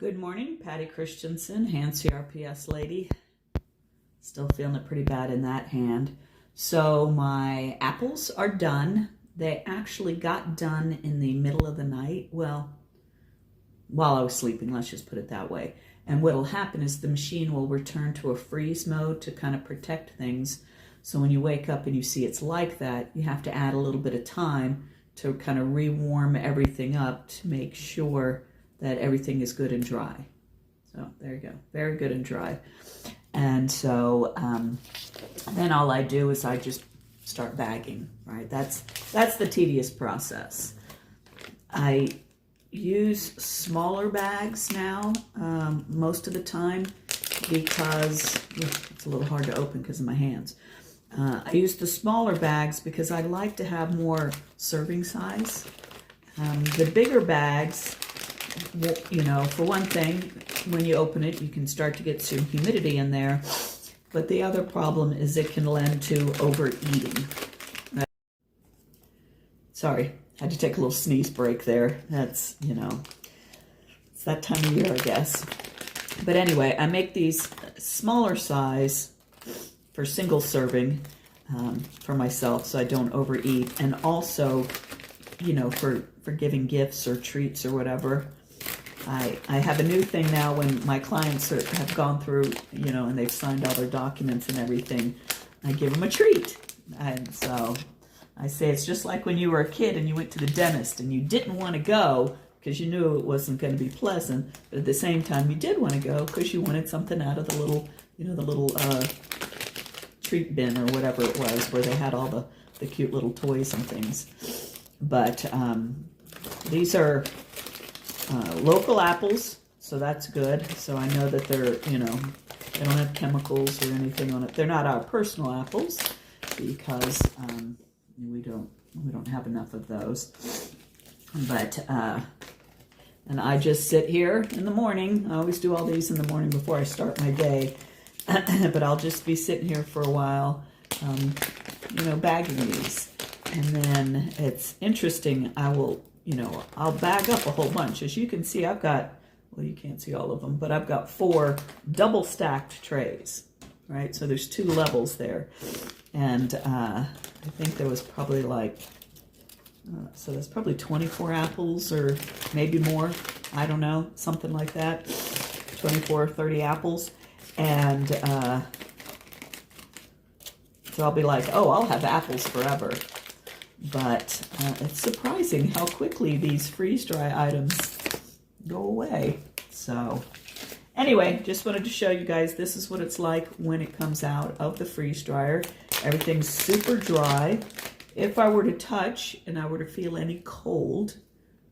Good morning, Patty Christensen, hand CRPS lady. Still feeling it pretty bad in that hand. So my apples are done. They actually got done in the middle of the night. Well, while I was sleeping, let's just put it that way. And what'll happen is the machine will return to a freeze mode to kind of protect things. So when you wake up and you see it's like that, you have to add a little bit of time to kind of re-warm everything up to make sure that everything is good and dry. So there you go, very good and dry. And so then all I do is I just start bagging, right? That's the tedious process. I use smaller bags now most of the time because it's a little hard to open because of my hands. I use the smaller bags because I like to have more serving size. The bigger bags, you know, for one thing, when you open it, you can start to get some humidity in there. But the other problem is it can lend to overeating. Sorry, had to take a little sneeze break there. That's, you know, it's that time of year, I guess. But anyway, I make these smaller size for single serving for myself so I don't overeat. And also, you know, for giving gifts or treats or whatever. I have a new thing now when my clients have gone through, you know, and they've signed all their documents and everything, I give them a treat. And so I say it's just like when you were a kid and you went to the dentist and you didn't want to go because you knew it wasn't going to be pleasant, but at the same time you did want to go because you wanted something out of the little, you know, the little treat bin or whatever it was where they had all the cute little toys and things. But these are local apples, so that's good. So I know that they're, you know, they don't have chemicals or anything on it. They're not our personal apples because we don't have enough of those. But and I just sit here in the morning. I always do all these in the morning before I start my day. But I'll just be sitting here for a while, you know, bagging these. And then it's interesting, I'll bag up a whole bunch. As you can see, I've got, well, you can't see all of them, but I've got 4 double stacked trays, right? So there's 2 levels there. And I think there was probably like, so there's probably 24 apples or maybe more. I don't know, something like that. 24 or 30 apples. And so I'll be like, oh, I'll have apples forever. But it's surprising how quickly these freeze-dry items go away. So anyway, just wanted to show you guys this is what it's like when it comes out of the freeze dryer. Everything's super dry. If I were to touch and I were to feel any cold,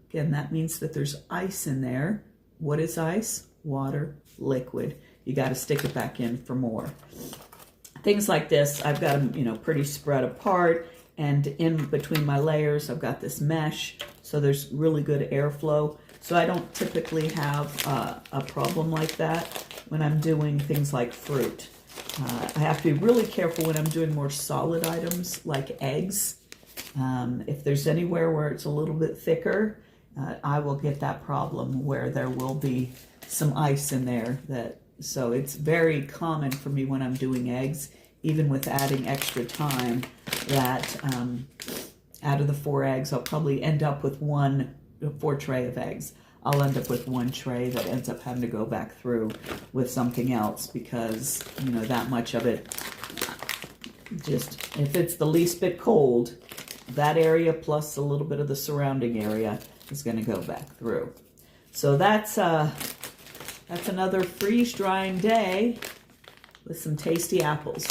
again, that means that there's ice in there. What is ice? Water, liquid. You got to stick it back in for more. Things like this, I've got them, you know, pretty spread apart. And in between my layers, I've got this mesh, so there's really good airflow. So I don't typically have a problem like that when I'm doing things like fruit. I have to be really careful when I'm doing more solid items like eggs. If there's anywhere where it's a little bit thicker, I will get that problem where there will be some ice in there. So it's very common for me when I'm doing eggs, even with adding extra time, that out of the 4 eggs, I'll probably end up with 4 tray of eggs. I'll end up with 1 tray that ends up having to go back through with something else because, you know, that much of it, just, if it's the least bit cold, that area plus a little bit of the surrounding area is going to go back through. So that's another freeze-drying day with some tasty apples.